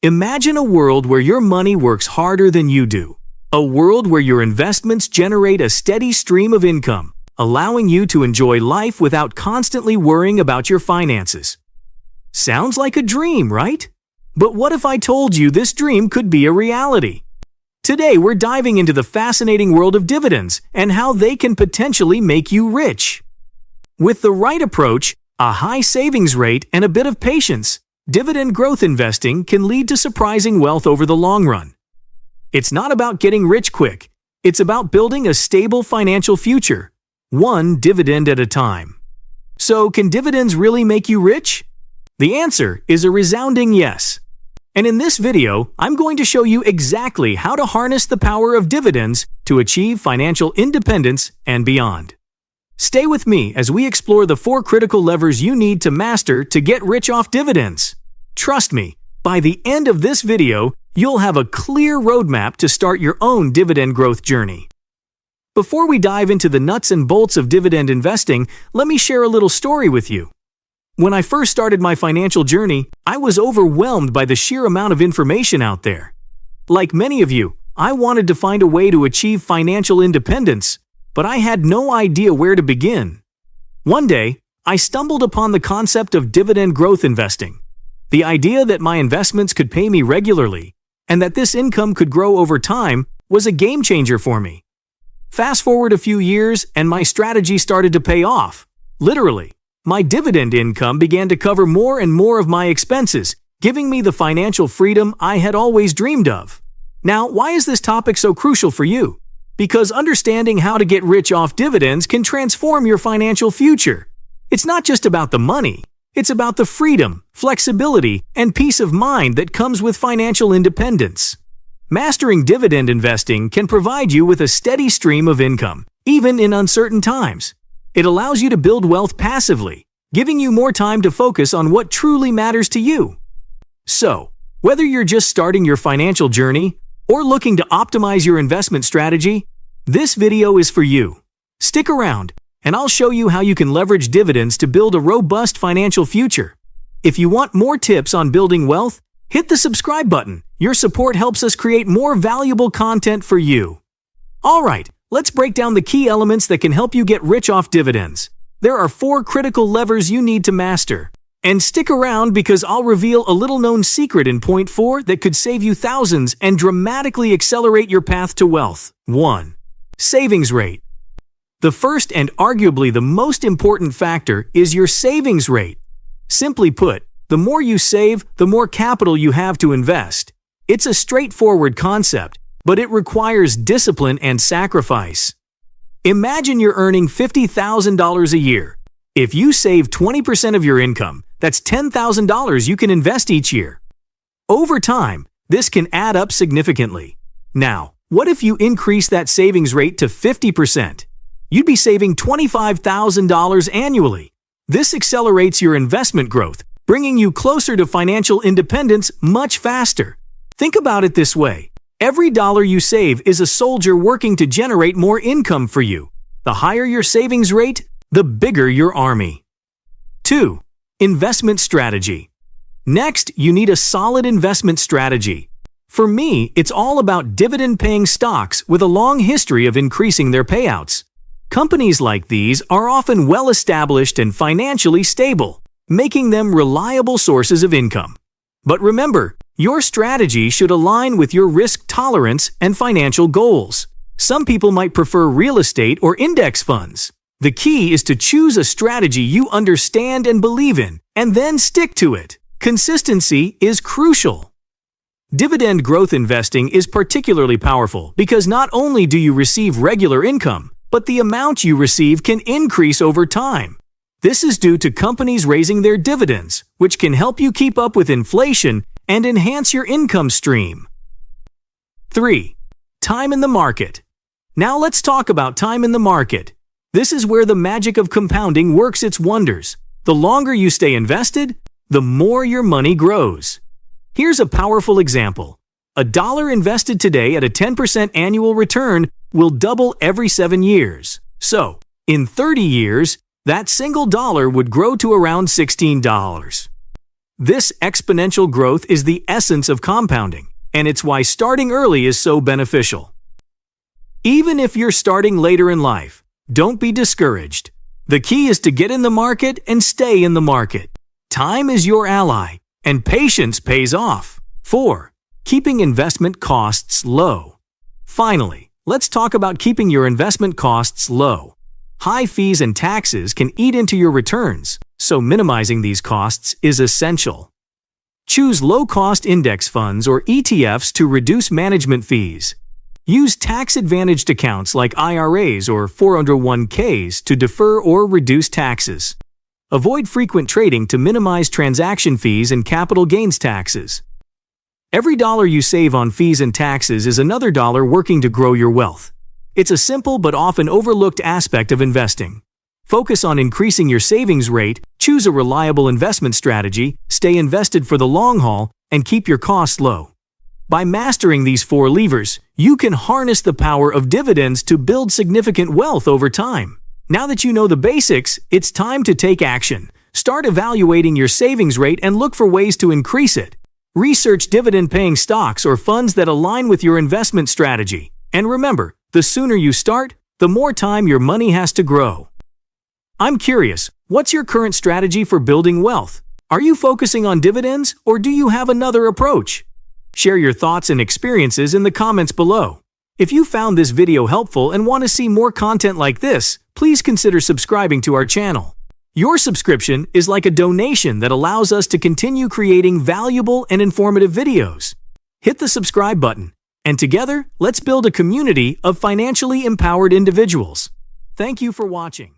Imagine a world where your money works harder than you do. A world where your investments generate a steady stream of income, allowing you to enjoy life without constantly worrying about your finances. Sounds like a dream, right? But what if I told you this dream could be a reality? Today we're diving into the fascinating world of dividends and how they can potentially make you rich. With the right approach, a high savings rate, and a bit of patience, dividend growth investing can lead to surprising wealth over the long run. It's not about getting rich quick. It's about building a stable financial future, one dividend at a time. So, can dividends really make you rich? The answer is a resounding yes. And in this video, I'm going to show you exactly how to harness the power of dividends to achieve financial independence and beyond. Stay with me as we explore the 4 critical levers you need to master to get rich off dividends. Trust me, by the end of this video, you'll have a clear roadmap to start your own dividend growth journey. Before we dive into the nuts and bolts of dividend investing, let me share a little story with you. When I first started my financial journey, I was overwhelmed by the sheer amount of information out there. Like many of you, I wanted to find a way to achieve financial independence, but I had no idea where to begin. One day, I stumbled upon the concept of dividend growth investing. The idea that my investments could pay me regularly, and that this income could grow over time, was a game changer for me. Fast forward a few years, and my strategy started to pay off. Literally, my dividend income began to cover more and more of my expenses, giving me the financial freedom I had always dreamed of. Now, why is this topic so crucial for you? Because understanding how to get rich off dividends can transform your financial future. It's not just about the money. It's about the freedom, flexibility, and peace of mind that comes with financial independence. Mastering dividend investing can provide you with a steady stream of income, even in uncertain times. It allows you to build wealth passively, giving you more time to focus on what truly matters to you. So, whether you're just starting your financial journey or looking to optimize your investment strategy, this video is for you. Stick around, and I'll show you how you can leverage dividends to build a robust financial future. If you want more tips on building wealth, hit the subscribe button. Your support helps us create more valuable content for you. Alright, let's break down the key elements that can help you get rich off dividends. There are 4 critical levers you need to master. And stick around because I'll reveal a little-known secret in point 4 that could save you thousands and dramatically accelerate your path to wealth. 1. Savings rate. The first and arguably the most important factor is your savings rate. Simply put, the more you save, the more capital you have to invest. It's a straightforward concept, but it requires discipline and sacrifice. Imagine you're earning $50,000 a year. If you save 20% of your income, that's $10,000 you can invest each year. Over time, this can add up significantly. Now, what if you increase that savings rate to 50%? You'd be saving $25,000 annually. This accelerates your investment growth, bringing you closer to financial independence much faster. Think about it this way. Every dollar you save is a soldier working to generate more income for you. The higher your savings rate, the bigger your army. 2. Investment strategy. Next, you need a solid investment strategy. For me, it's all about dividend-paying stocks with a long history of increasing their payouts. Companies like these are often well-established and financially stable, making them reliable sources of income. But remember, your strategy should align with your risk tolerance and financial goals. Some people might prefer real estate or index funds. The key is to choose a strategy you understand and believe in, and then stick to it. Consistency is crucial. Dividend growth investing is particularly powerful because not only do you receive regular income, but the amount you receive can increase over time. This is due to companies raising their dividends, which can help you keep up with inflation and enhance your income stream. 3. Time in the market. Now let's talk about time in the market. This is where the magic of compounding works its wonders. The longer you stay invested, the more your money grows. Here's a powerful example. $1 invested today at a 10% annual return will double every 7 years. So, in 30 years, that single dollar would grow to around $16. This exponential growth is the essence of compounding, and it's why starting early is so beneficial. Even if you're starting later in life, don't be discouraged. The key is to get in the market and stay in the market. Time is your ally, and patience pays off. 4. Keeping investment costs low. Finally, let's talk about keeping your investment costs low. High fees and taxes can eat into your returns, so minimizing these costs is essential. Choose low-cost index funds or ETFs to reduce management fees. Use tax-advantaged accounts like IRAs or 401ks to defer or reduce taxes. Avoid frequent trading to minimize transaction fees and capital gains taxes. Every dollar you save on fees and taxes is another dollar working to grow your wealth. It's a simple but often overlooked aspect of investing. Focus on increasing your savings rate, choose a reliable investment strategy, stay invested for the long haul, and keep your costs low. By mastering these 4 levers, you can harness the power of dividends to build significant wealth over time. Now that you know the basics, it's time to take action. Start evaluating your savings rate and look for ways to increase it. Research dividend-paying stocks or funds that align with your investment strategy. And remember, the sooner you start, the more time your money has to grow. I'm curious, what's your current strategy for building wealth? Are you focusing on dividends, or do you have another approach? Share your thoughts and experiences in the comments below. If you found this video helpful and want to see more content like this, please consider subscribing to our channel. Your subscription is like a donation that allows us to continue creating valuable and informative videos. Hit the subscribe button, and together, let's build a community of financially empowered individuals. Thank you for watching.